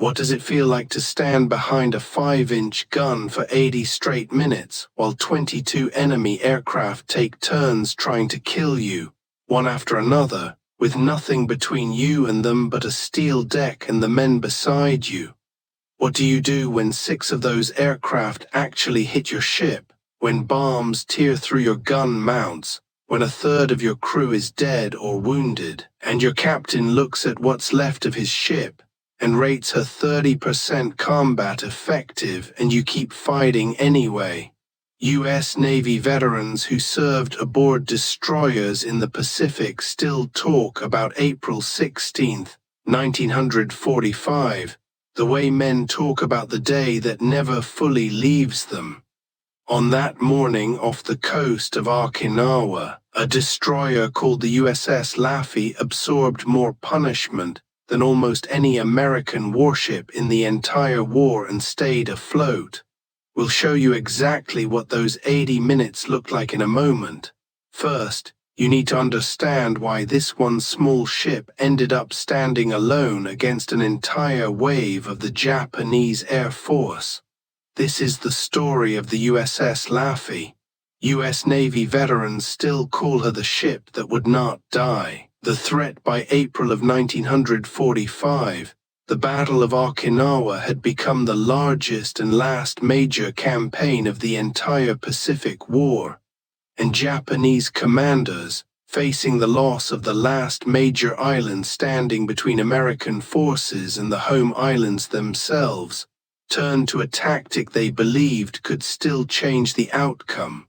What does it feel like to stand behind a 5-inch gun for 80 straight minutes while 22 enemy aircraft take turns trying to kill you, one after another, with nothing between you and them but a steel deck and the men beside you? What do you do when 6 of those aircraft actually hit your ship, when bombs tear through your gun mounts, when a third of your crew is dead or wounded, and your captain looks at what's left of his ship and rates her 30% combat effective, and you keep fighting anyway? U.S. Navy veterans who served aboard destroyers in the Pacific still talk about April 16, 1945, the way men talk about the day that never fully leaves them. On that morning off the coast of Okinawa, a destroyer called the USS Laffey absorbed more punishment than almost any American warship in the entire war and stayed afloat. We'll show you exactly what those 80 minutes looked like in a moment. First, you need to understand why this one small ship ended up standing alone against an entire wave of the Japanese Air Force. This is the story of the USS Laffey. U.S. Navy veterans still call her the ship that would not die. The threat by April of 1945, the Battle of Okinawa had become the largest and last major campaign of the entire Pacific War, and Japanese commanders, facing the loss of the last major island standing between American forces and the home islands themselves, turned to a tactic they believed could still change the outcome: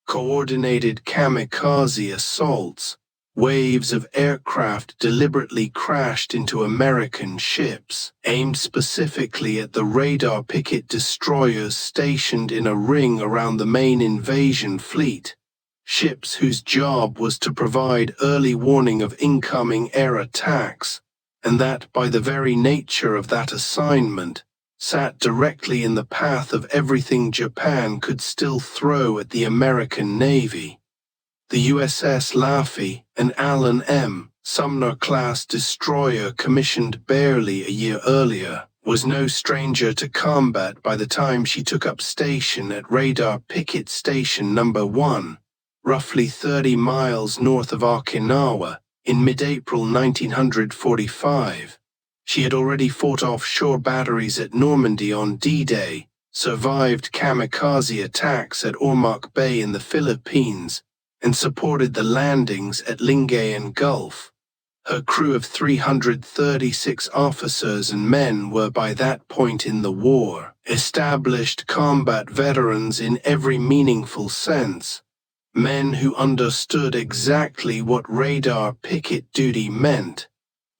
coordinated kamikaze assaults. Waves of aircraft deliberately crashed into American ships, aimed specifically at the radar picket destroyers stationed in a ring around the main invasion fleet, ships whose job was to provide early warning of incoming air attacks, and that, by the very nature of that assignment, sat directly in the path of everything Japan could still throw at the American Navy. The USS Laffey, an Allen M. Sumner-class destroyer commissioned barely a year earlier, was no stranger to combat by the time she took up station at Radar Picket Station No. 1, roughly 30 miles north of Okinawa, in mid-April 1945. She had already fought offshore batteries at Normandy on D-Day, survived kamikaze attacks at Ormoc Bay in the Philippines, and supported the landings at Lingayen Gulf. Her crew of 336 officers and men were by that point in the war established combat veterans in every meaningful sense, men who understood exactly what radar picket duty meant,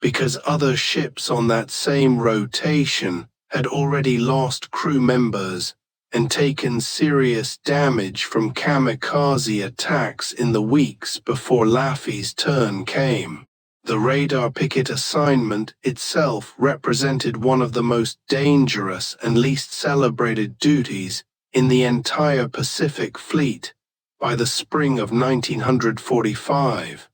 because other ships on that same rotation had already lost crew members and taken serious damage from kamikaze attacks in the weeks before Laffey's turn came. The radar picket assignment itself represented one of the most dangerous and least celebrated duties in the entire Pacific Fleet by the spring of 1945.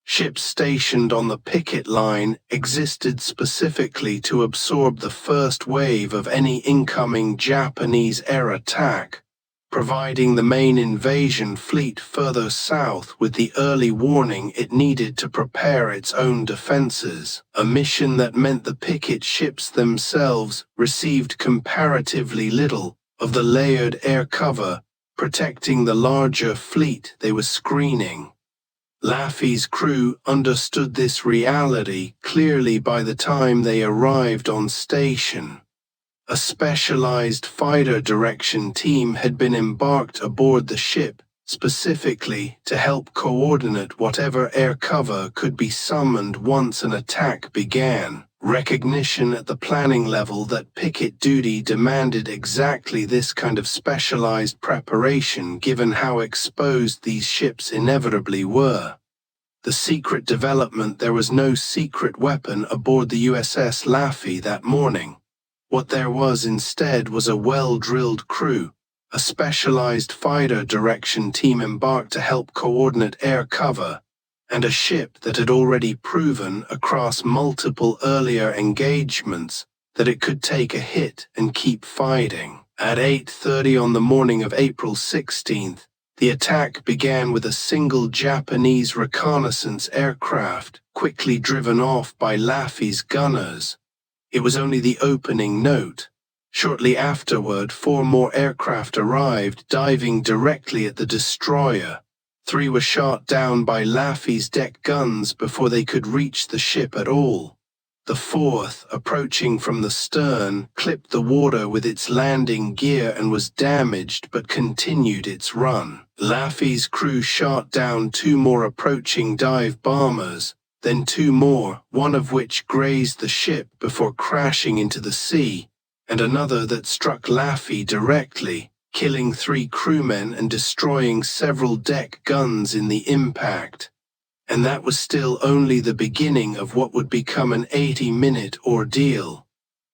Ships stationed on the picket line existed specifically to absorb the first wave of any incoming Japanese air attack, providing the main invasion fleet further south with the early warning it needed to prepare its own defenses, a mission that meant the picket ships themselves received comparatively little of the layered air cover protecting the larger fleet they were screening. Laffey's crew understood this reality clearly by the time they arrived on station. A specialized fighter direction team had been embarked aboard the ship specifically to help coordinate whatever air cover could be summoned once an attack began. Recognition at the planning level that picket duty demanded exactly this kind of specialized preparation given how exposed these ships inevitably were. The secret development: there was no secret weapon aboard the USS Laffey that morning. What there was instead was a well-drilled crew, a specialized fighter direction team embarked to help coordinate air cover, and a ship that had already proven across multiple earlier engagements that it could take a hit and keep fighting. At 8:30 on the morning of April 16th, the attack began with a single Japanese reconnaissance aircraft, quickly driven off by Laffey's gunners. It was only the opening note. Shortly afterward, 4 more aircraft arrived, diving directly at the destroyer. 3 were shot down by Laffey's deck guns before they could reach the ship at all. The 4th, approaching from the stern, clipped the water with its landing gear and was damaged but continued its run. Laffey's crew shot down 2 more approaching dive bombers, then 2 more, one of which grazed the ship before crashing into the sea, and another that struck Laffey directly, killing 3 crewmen and destroying several deck guns in the impact. And that was still only the beginning of what would become an 80-minute ordeal.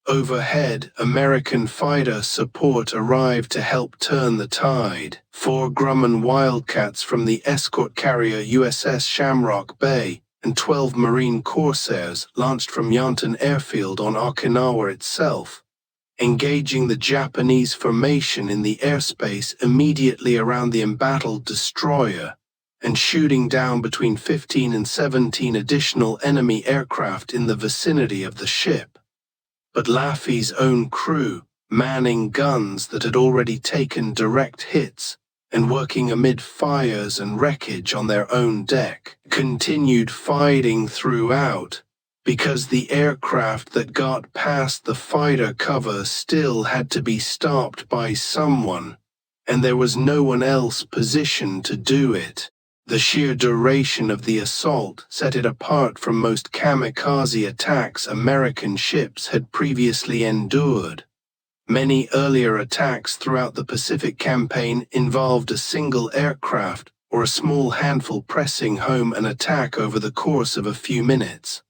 Overhead, American fighter support arrived to help turn the tide. 4 Grumman Wildcats from the escort carrier USS Shamrock Bay and 12 Marine Corsairs launched from Yanton Airfield on Okinawa itself, engaging the Japanese formation in the airspace immediately around the embattled destroyer, and shooting down between 15 and 17 additional enemy aircraft in the vicinity of the ship. But Laffey's own crew, manning guns that had already taken direct hits and working amid fires and wreckage on their own deck, continued fighting throughout, because the aircraft that got past the fighter cover still had to be stopped by someone, and there was no one else positioned to do it. The sheer duration of the assault set it apart from most kamikaze attacks American ships had previously endured. Many earlier attacks throughout the Pacific campaign involved a single aircraft or a small handful pressing home an attack over the course of a few minutes.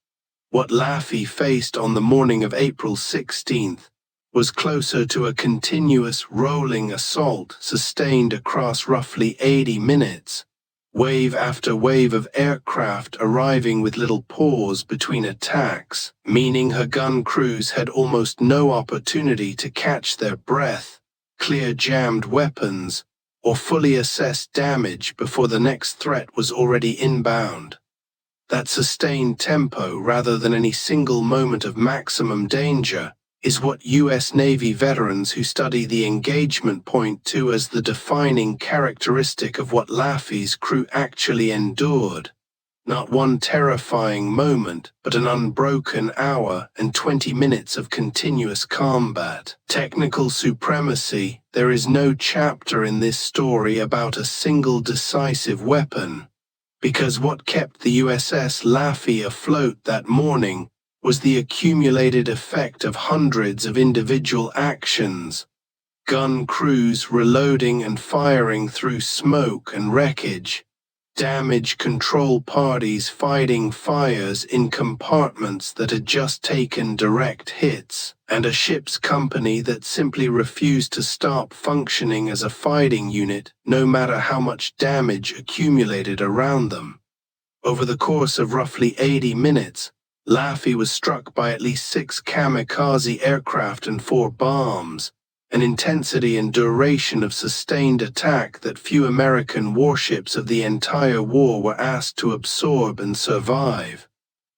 What Laffey faced on the morning of April 16th was closer to a continuous rolling assault sustained across roughly 80 minutes. Wave after wave of aircraft arriving with little pause between attacks, meaning her gun crews had almost no opportunity to catch their breath, clear jammed weapons, or fully assess damage before the next threat was already inbound. That sustained tempo, rather than any single moment of maximum danger, is what U.S. Navy veterans who study the engagement point to as the defining characteristic of what Laffey's crew actually endured. Not one terrifying moment, but an unbroken hour and 20 minutes of continuous combat. Technical supremacy. There is no chapter in this story about a single decisive weapon, because what kept the USS Laffey afloat that morning was the accumulated effect of hundreds of individual actions. Gun crews reloading and firing through smoke and wreckage, damage control parties fighting fires in compartments that had just taken direct hits, and a ship's company that simply refused to stop functioning as a fighting unit no matter how much damage accumulated around them. Over the course of roughly 80 minutes, Laffey was struck by at least 6 kamikaze aircraft and 4 bombs, an intensity and duration of sustained attack that few American warships of the entire war were asked to absorb and survive.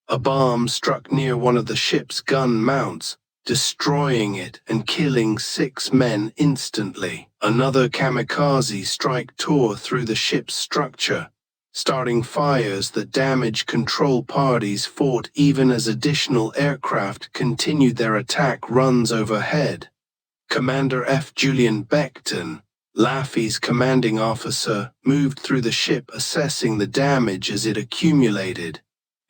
A bomb struck near one of the ship's gun mounts, destroying it and killing 6 men instantly. Another kamikaze strike tore through the ship's structure, starting fires that damage control parties fought even as additional aircraft continued their attack runs overhead. Commander F. Julian Beckton, Laffey's commanding officer, moved through the ship assessing the damage as it accumulated,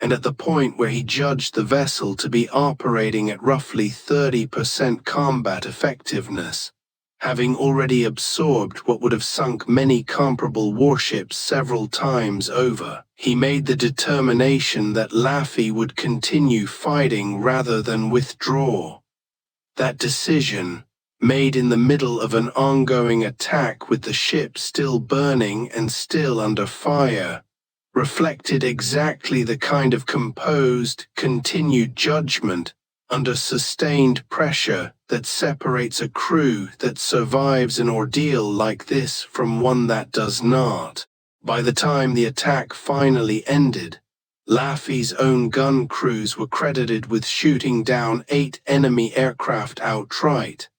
and at the point where he judged the vessel to be operating at roughly 30% combat effectiveness, having already absorbed what would have sunk many comparable warships several times over, he made the determination that Laffey would continue fighting rather than withdraw. That decision, made in the middle of an ongoing attack with the ship still burning and still under fire, reflected exactly the kind of composed, continued judgment under sustained pressure that separates a crew that survives an ordeal like this from one that does not. By the time the attack finally ended, Laffey's own gun crews were credited with shooting down 8 enemy aircraft outright,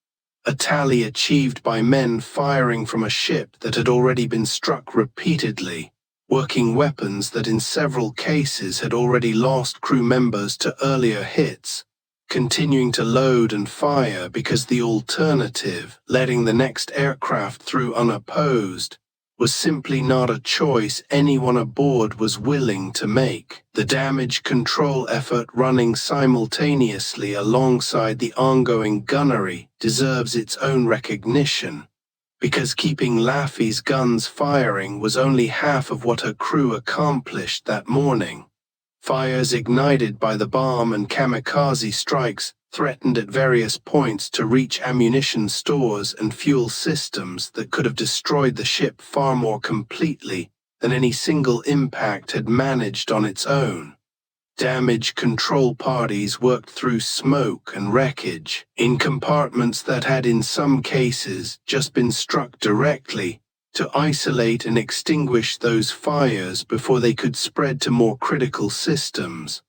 a tally achieved by men firing from a ship that had already been struck repeatedly, working weapons that in several cases had already lost crew members to earlier hits, continuing to load and fire because the alternative, letting the next aircraft through unopposed, was simply not a choice anyone aboard was willing to make. The damage control effort running simultaneously alongside the ongoing gunnery deserves its own recognition, because keeping Laffey's guns firing was only half of what her crew accomplished that morning. Fires ignited by the bomb and kamikaze strikes threatened at various points to reach ammunition stores and fuel systems that could have destroyed the ship far more completely than any single impact had managed on its own. Damage control parties worked through smoke and wreckage in compartments that had in some cases just been struck directly to isolate and extinguish those fires before they could spread to more critical systems.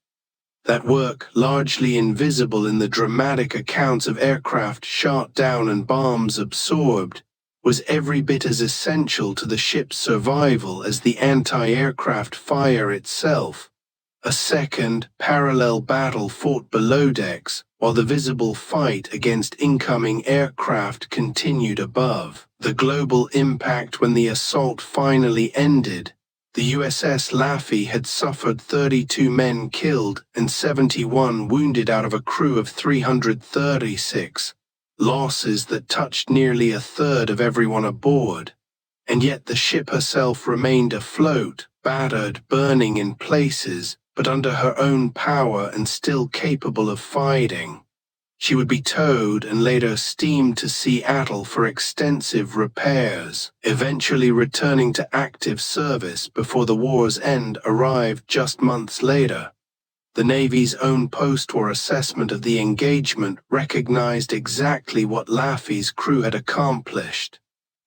That work, largely invisible in the dramatic accounts of aircraft shot down and bombs absorbed, was every bit as essential to the ship's survival as the anti-aircraft fire itself. A second, parallel battle fought below decks, while the visible fight against incoming aircraft continued above. The global impact when the assault finally ended. The USS Laffey had suffered 32 men killed and 71 wounded out of a crew of 336, losses that touched nearly a third of everyone aboard. And yet the ship herself remained afloat, battered, burning in places, but under her own power and still capable of fighting. She would be towed and later steamed to Seattle for extensive repairs, eventually returning to active service before the war's end arrived just months later. The Navy's own post-war assessment of the engagement recognized exactly what Laffey's crew had accomplished.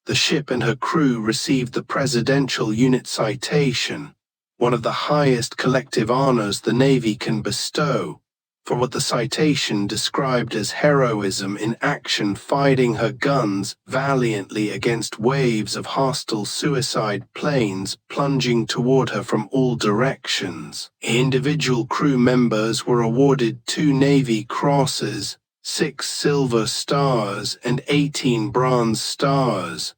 The ship and her crew received the Presidential Unit Citation, one of the highest collective honors the Navy can bestow, for what the citation described as heroism in action, fighting her guns valiantly against waves of hostile suicide planes plunging toward her from all directions. Individual crew members were awarded 2 Navy Crosses, 6 Silver Stars, and 18 Bronze Stars,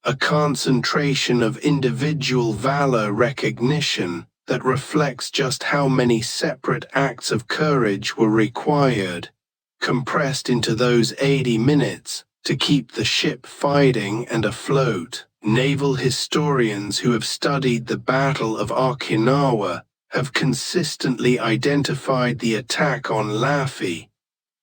a concentration of individual valor recognition that reflects just how many separate acts of courage were required, compressed into those 80 minutes, to keep the ship fighting and afloat. Naval historians who have studied the Battle of Okinawa have consistently identified the attack on Laffey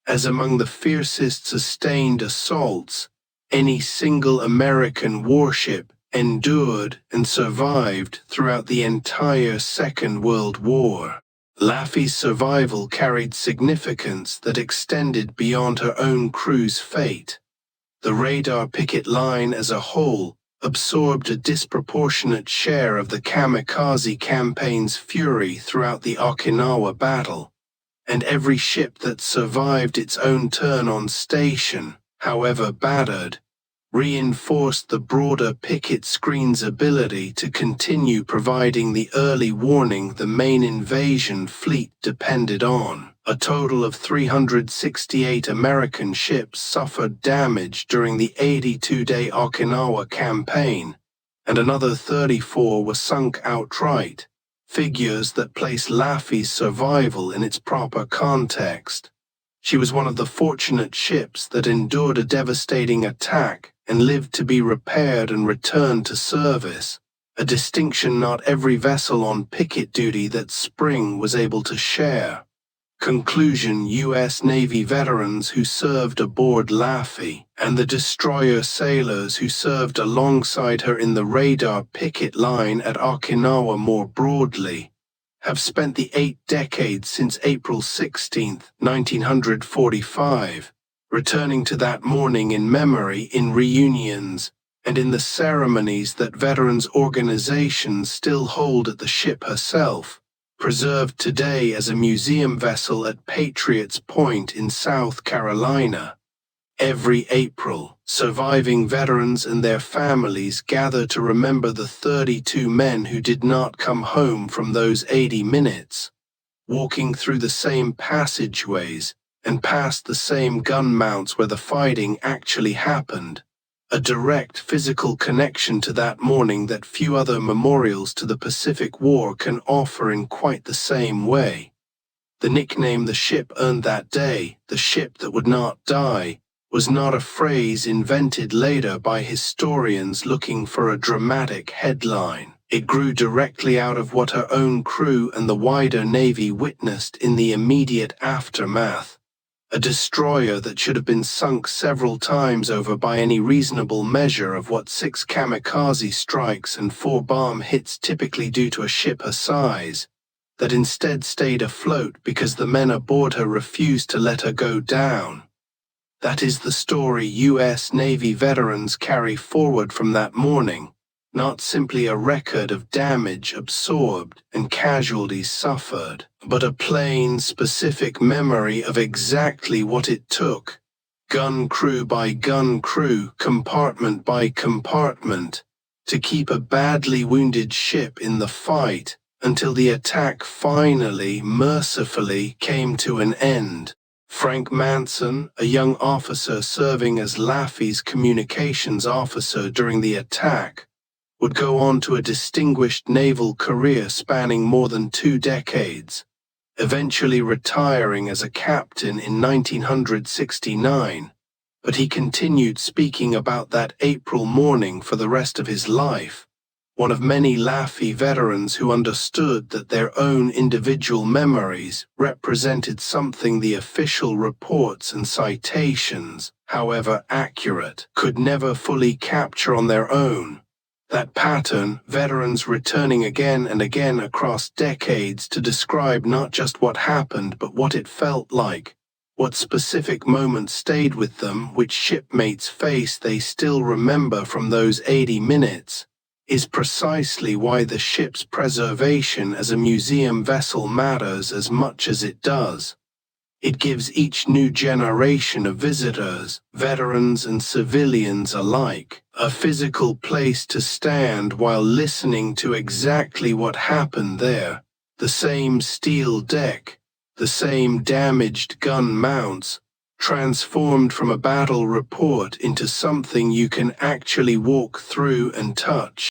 as among the fiercest sustained assaults any single American warship endured and survived throughout the entire Second World War. Laffey's survival carried significance that extended beyond her own crew's fate. The radar picket line as a whole absorbed a disproportionate share of the kamikaze campaign's fury throughout the Okinawa battle, and every ship that survived its own turn on station, however battered, reinforced the broader picket screen's ability to continue providing the early warning the main invasion fleet depended on. A total of 368 American ships suffered damage during the 82-day Okinawa campaign, and another 34 were sunk outright, figures that place Laffey's survival in its proper context. She was one of the fortunate ships that endured a devastating attack and lived to be repaired and returned to service, a distinction not every vessel on picket duty that spring was able to share. Conclusion: U.S. Navy veterans who served aboard Laffey, and the destroyer sailors who served alongside her in the radar picket line at Okinawa more broadly, have spent the 8 decades since April 16, 1945, returning to that morning in memory in reunions and in the ceremonies that veterans organizations still hold at the ship herself, preserved today as a museum vessel at Patriots Point in South Carolina. Every April, surviving veterans and their families gather to remember the 32 men who did not come home from those 80 minutes, walking through the same passageways and past the same gun mounts where the fighting actually happened, a direct physical connection to that morning that few other memorials to the Pacific War can offer in quite the same way. The nickname the ship earned that day, the ship that would not die, was not a phrase invented later by historians looking for a dramatic headline. It grew directly out of what her own crew and the wider Navy witnessed in the immediate aftermath. A destroyer that should have been sunk several times over by any reasonable measure of what 6 kamikaze strikes and 4 bomb hits typically do to a ship her size, that instead stayed afloat because the men aboard her refused to let her go down. That is the story U.S. Navy veterans carry forward from that morning, not simply a record of damage absorbed and casualties suffered, but a plain, specific memory of exactly what it took, gun crew by gun crew, compartment by compartment, to keep a badly wounded ship in the fight until the attack finally, mercifully, came to an end. Frank Manson, a young officer serving as Laffey's communications officer during the attack, would go on to a distinguished naval career spanning more than 2 decades, eventually retiring as a captain in 1969, but he continued speaking about that April morning for the rest of his life, one of many Laffey veterans who understood that their own individual memories represented something the official reports and citations, however accurate, could never fully capture on their own. That pattern, veterans returning again and again across decades to describe not just what happened but what it felt like, what specific moments stayed with them, which shipmates' face they still remember from those 80 minutes, is precisely why the ship's preservation as a museum vessel matters as much as it does. It gives each new generation of visitors, veterans and civilians alike, a physical place to stand while listening to exactly what happened there, the same steel deck, the same damaged gun mounts, transformed from a battle report into something you can actually walk through and touch.